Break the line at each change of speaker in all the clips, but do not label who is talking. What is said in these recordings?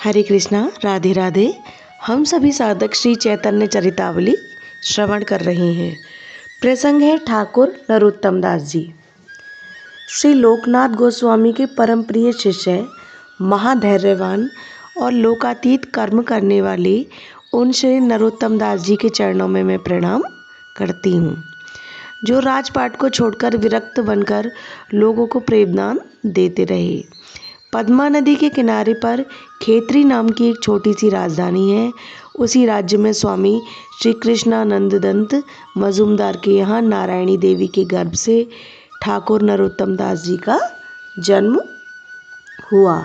हरे कृष्णा, राधे राधे। हम सभी साधक श्री चैतन्य चरितावली श्रवण कर रहे हैं। प्रसंग है ठाकुर नरोत्तम दास जी। श्री लोकनाथ गोस्वामी के परम प्रिय शिष्य, महाधैर्यवान और लोकातीत कर्म करने वाले उन श्री नरोत्तम दास जी के चरणों में मैं प्रणाम करती हूँ, जो राजपाट को छोड़कर विरक्त बनकर लोगों को प्रेमदान देते रहे। पद्मा नदी के किनारे पर खेतरी नाम की एक छोटी सी राजधानी है। उसी राज्य में स्वामी श्री कृष्णानंद दंत मजूमदार के यहाँ नारायणी देवी के गर्भ से ठाकुर नरोत्तम दास जी का जन्म हुआ।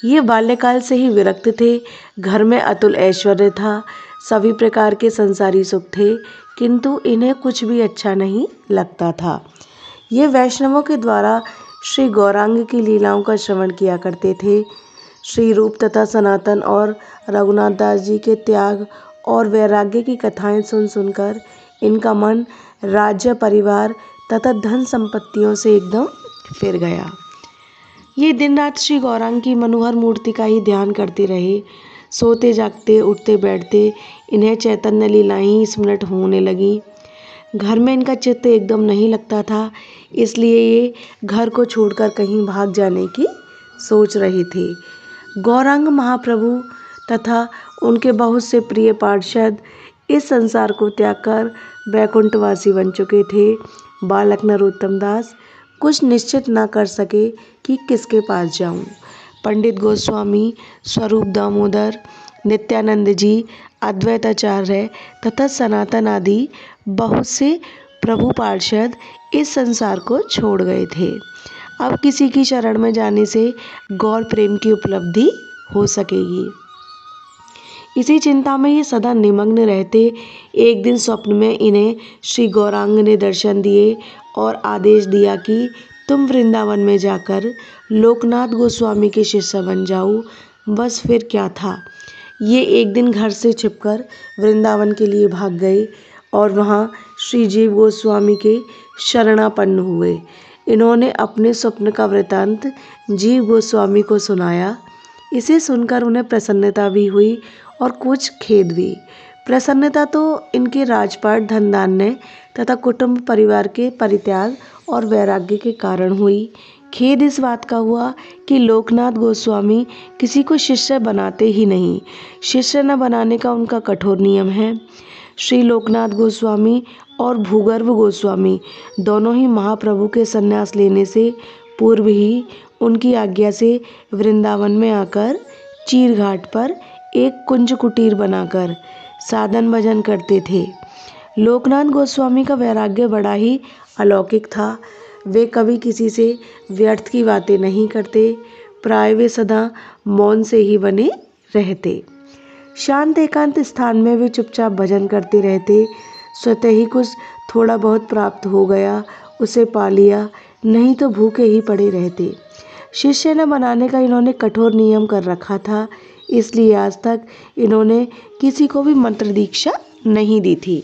ये बाल्यकाल से ही विरक्त थे। घर में अतुल ऐश्वर्य था, सभी प्रकार के संसारी सुख थे, किंतु इन्हें कुछ भी अच्छा नहीं लगता था। ये वैष्णवों के द्वारा श्री गौरांग की लीलाओं का श्रवण किया करते थे। श्री रूप तथा सनातन और रघुनाथ दास जी के त्याग और वैराग्य की कथाएं सुन सुनकर इनका मन राज्य, परिवार तथा धन संपत्तियों से एकदम फिर गया। ये दिन रात श्री गौरांग की मनोहर मूर्ति का ही ध्यान करते रहे। सोते जागते, उठते बैठते इन्हें चैतन्य लीलाएं ही स्मृत होने लगी। घर में इनका चित्त एकदम नहीं लगता था, इसलिए ये घर को छोड़कर कहीं भाग जाने की सोच रहे थे। गौरांग महाप्रभु तथा उनके बहुत से प्रिय पार्षद इस संसार को त्याग कर वैकुंठवासी बन चुके थे। बालक नरोत्तम दास कुछ निश्चित ना कर सके कि किसके पास जाऊं। पंडित गोस्वामी, स्वरूप दामोदर, नित्यानंद जी, अद्वैताचार्य तथा सनातन आदि बहुत से प्रभु पार्षद इस संसार को छोड़ गए थे। अब किसी की शरण में जाने से गौर प्रेम की उपलब्धि हो सकेगी, इसी चिंता में ये सदा निमग्न रहते। एक दिन स्वप्न में इन्हें श्री गौरांग ने दर्शन दिए और आदेश दिया कि तुम वृंदावन में जाकर लोकनाथ गोस्वामी के शिष्य बन जाओ। बस फिर क्या था, ये एक दिन घर से छिपकर वृंदावन के लिए भाग गए और वहाँ श्री जीव गोस्वामी के शरणापन्न हुए। इन्होंने अपने स्वप्न का वृतांत जीव गोस्वामी को सुनाया। इसे सुनकर उन्हें प्रसन्नता भी हुई और कुछ खेद भी। प्रसन्नता तो इनके राजपाट, धनधान्य तथा कुटुंब परिवार के परित्याग और वैराग्य के कारण हुई। खेद इस बात का हुआ कि लोकनाथ गोस्वामी किसी को शिष्य बनाते ही नहीं। शिष्य न बनाने का उनका कठोर नियम है। श्री लोकनाथ गोस्वामी और भूगर्भ गोस्वामी दोनों ही महाप्रभु के संन्यास लेने से पूर्व ही उनकी आज्ञा से वृंदावन में आकर चीरघाट पर एक कुंज कुटीर बनाकर साधन भजन करते थे। लोकनाथ गोस्वामी का वैराग्य बड़ा ही अलौकिक था। वे कभी किसी से व्यर्थ की बातें नहीं करते। प्राय वे सदा मौन से ही बने रहते। शांत एकांत स्थान में वे चुपचाप भजन करते रहते। स्वतः ही कुछ थोड़ा बहुत प्राप्त हो गया उसे पा लिया, नहीं तो भूखे ही पड़े रहते। शिष्य न बनाने का इन्होंने कठोर नियम कर रखा था, इसलिए आज तक इन्होंने किसी को भी मंत्र दीक्षा नहीं दी थी।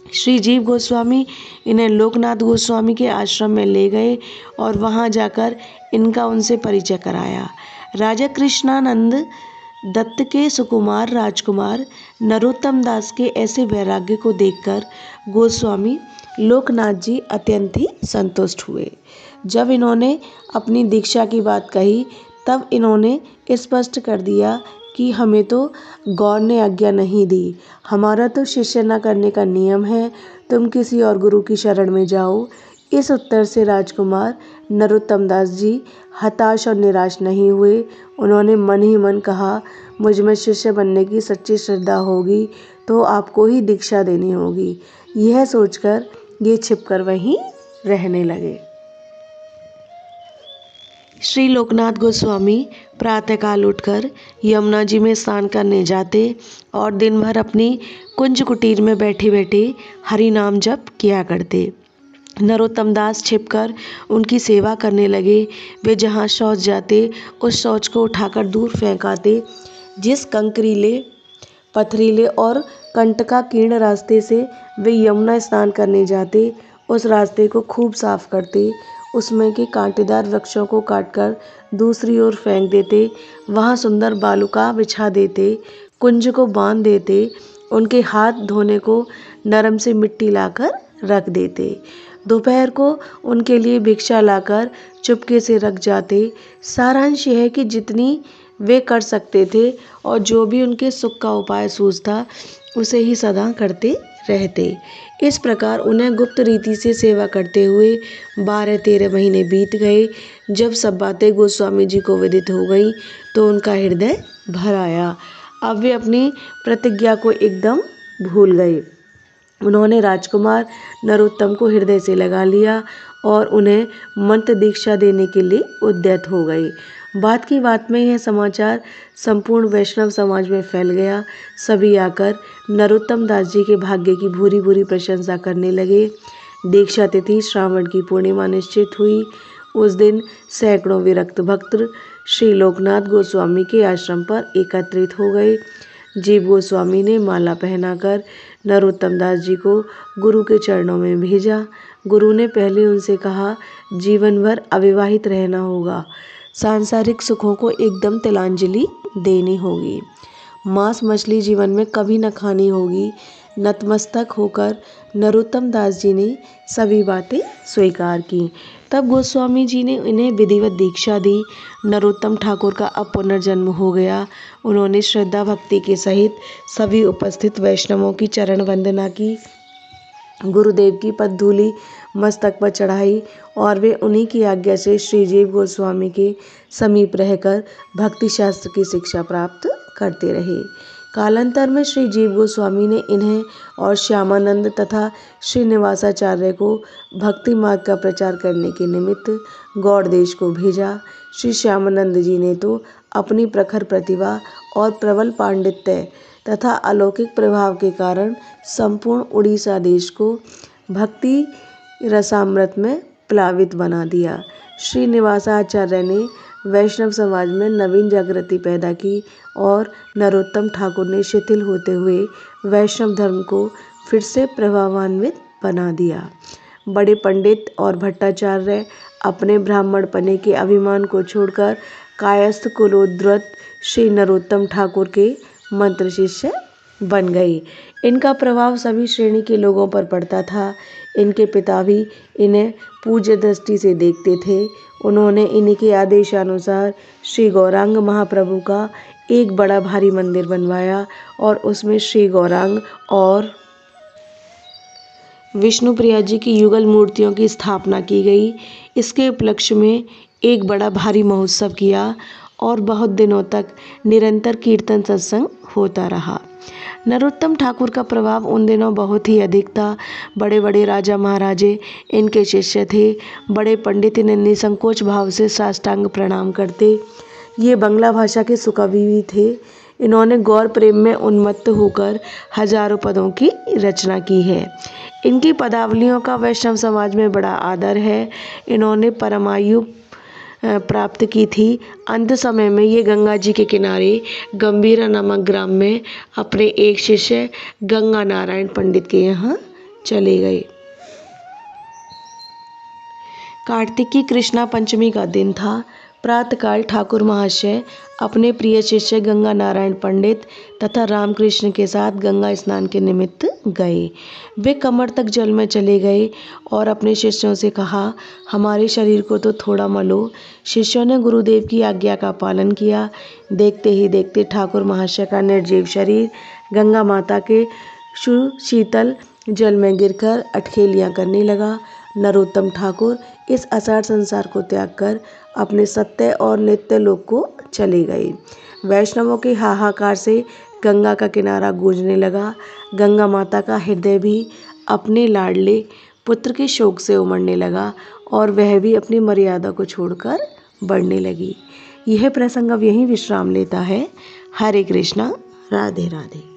श्री जीव गोस्वामी इन्हें लोकनाथ गोस्वामी के आश्रम में ले गए और वहां जाकर इनका उनसे परिचय कराया। राजा कृष्णानंद दत्त के सुकुमार राजकुमार नरोत्तम दास के ऐसे वैराग्य को देखकर गोस्वामी लोकनाथ जी अत्यंत ही संतुष्ट हुए। जब इन्होंने अपनी दीक्षा की बात कही, तब इन्होंने स्पष्ट कर दिया कि हमें तो गौर ने आज्ञा नहीं दी, हमारा तो शिष्य न करने का नियम है, तुम किसी और गुरु की शरण में जाओ। इस उत्तर से राजकुमार नरोत्तम दास जी हताश और निराश नहीं हुए। उन्होंने मन ही मन कहा, मुझ में शिष्य बनने की सच्ची श्रद्धा होगी तो आपको ही दीक्षा देनी होगी। यह सोचकर ये छिपकर वहीं रहने लगे। श्री लोकनाथ गोस्वामी प्रातःकाल उठकर यमुना जी में स्नान करने जाते और दिन भर अपनी कुंज कुटीर में बैठे बैठे हरि नाम जप किया करते। नरोत्तम दास छिपकर उनकी सेवा करने लगे। वे जहाँ शौच जाते उस शौच को उठाकर दूर फेंक आते। जिस कंकरीले, पथरीले और कंटकाकीर्ण रास्ते से वे यमुना स्नान करने जाते, उस रास्ते को खूब साफ करते। उसमें के कांटेदार वृक्षों को काटकर दूसरी ओर फेंक देते, वहाँ सुंदर बालुका बिछा देते, कुंज को बांध देते, उनके हाथ धोने को नरम से मिट्टी लाकर रख देते। दोपहर को उनके लिए भिक्षा लाकर चुपके से रख जाते। सारांश यह है कि जितनी वे कर सकते थे और जो भी उनके सुख का उपाय सूझता उसे ही सदा करते रहते। इस प्रकार उन्हें गुप्त रीति से सेवा करते हुए 12-13 महीने बीत गए। जब सब बातें गोस्वामी जी को विदित हो गई तो उनका हृदय भर आया। अब वे अपनी प्रतिज्ञा को एकदम भूल गए। उन्होंने राजकुमार नरोत्तम को हृदय से लगा लिया और उन्हें मंत्र दीक्षा देने के लिए उद्यत हो गए। बात की बात में यह समाचार संपूर्ण वैष्णव समाज में फैल गया। सभी आकर नरोत्तम दास जी के भाग्य की भूरी भूरी प्रशंसा करने लगे। दीक्षा तिथि श्रावण की पूर्णिमा निश्चित हुई। उस दिन सैकड़ों विरक्त भक्त श्री लोकनाथ गोस्वामी के आश्रम पर एकत्रित हो गए। जीव गोस्वामी ने माला पहनाकर नरोत्तम दास जी को गुरु के चरणों में भेजा। गुरु ने पहले उनसे कहा, जीवन भर अविवाहित रहना होगा, सांसारिक सुखों को एकदम तिलांजलि देनी होगी, मांस मछली जीवन में कभी न खानी होगी। नतमस्तक होकर नरोत्तम दास जी ने सभी बातें स्वीकार की। तब गोस्वामी जी ने इन्हें विधिवत दीक्षा दी। नरोत्तम ठाकुर का अब पुनर्जन्म हो गया। उन्होंने श्रद्धा भक्ति के सहित सभी उपस्थित वैष्णवों की चरण वंदना की, गुरुदेव की पदधूलि मस्तक पर चढ़ाई और वे उन्हीं की आज्ञा से श्री जीव गोस्वामी के समीप रहकर भक्ति शास्त्र की शिक्षा प्राप्त करते रहे। कालांतर में श्री जीव गोस्वामी ने इन्हें और श्यामानंद तथा श्रीनिवासाचार्य को भक्ति मार्ग का प्रचार करने के निमित्त गौड़ देश को भेजा। श्री श्यामानंद जी ने तो अपनी प्रखर प्रतिभा और प्रबल पांडित्य तथा अलौकिक प्रभाव के कारण संपूर्ण उड़ीसा देश को भक्ति रसामृत में प्लावित बना दिया। श्रीनिवासाचार्य ने वैष्णव समाज में नवीन जागृति पैदा की और नरोत्तम ठाकुर ने शिथिल होते हुए वैष्णव धर्म को फिर से प्रभावान्वित बना दिया। बड़े पंडित और भट्टाचार्य अपने ब्राह्मण पने के अभिमान को छोड़कर कायस्थ कुलोद्धत श्री नरोत्तम ठाकुर के मंत्र शिष्य बन गए। इनका प्रभाव सभी श्रेणी के लोगों पर पड़ता था। इनके पिता भी इन्हें पूज्य दृष्टि से देखते थे। उन्होंने इन्हीं के आदेशानुसार श्री गौरांग महाप्रभु का एक बड़ा भारी मंदिर बनवाया और उसमें श्री गौरांग और विष्णुप्रिया जी की युगल मूर्तियों की स्थापना की गई। इसके उपलक्ष्य में एक बड़ा भारी महोत्सव किया और बहुत दिनों तक निरंतर कीर्तन सत्संग होता रहा। नरोत्तम ठाकुर का प्रभाव उन दिनों बहुत ही अधिक था। बड़े बड़े राजा महाराजे इनके शिष्य थे। बड़े पंडित इन्हें निसंकोच भाव से साष्टांग प्रणाम करते। ये बंगला भाषा के सुकवि भी थे। इन्होंने गौर प्रेम में उन्मत्त होकर हजारों पदों की रचना की है। इनकी पदावलियों का वैष्णव समाज में बड़ा आदर है। इन्होंने परमायु प्राप्त की थी। अंत समय में ये गंगा जी के किनारे गंभीरा नामक ग्राम में अपने एक शिष्य गंगा नारायण पंडित के यहाँ चले गए। कार्तिक की कृष्णा पंचमी का दिन था। प्रातःकाल ठाकुर महाशय अपने प्रिय शिष्य गंगा नारायण पंडित तथा रामकृष्ण के साथ गंगा स्नान के निमित्त गए। वे कमर तक जल में चले गए और अपने शिष्यों से कहा, हमारे शरीर को तो थोड़ा मलो। शिष्यों ने गुरुदेव की आज्ञा का पालन किया। देखते ही देखते ठाकुर महाशय का निर्जीव शरीर गंगा माता के सुशीतल जल में गिरकर अटखेलियाँ करने लगा। नरोत्तम ठाकुर इस असार संसार को त्याग कर अपने सत्य और नित्य लोक को चले गए। वैष्णवों के हाहाकार से गंगा का किनारा गूंजने लगा। गंगा माता का हृदय भी अपने लाडले पुत्र के शोक से उमड़ने लगा और वह भी अपनी मर्यादा को छोड़कर बढ़ने लगी। यह प्रसंग अब यहीं विश्राम लेता है। हरे कृष्णा, राधे राधे।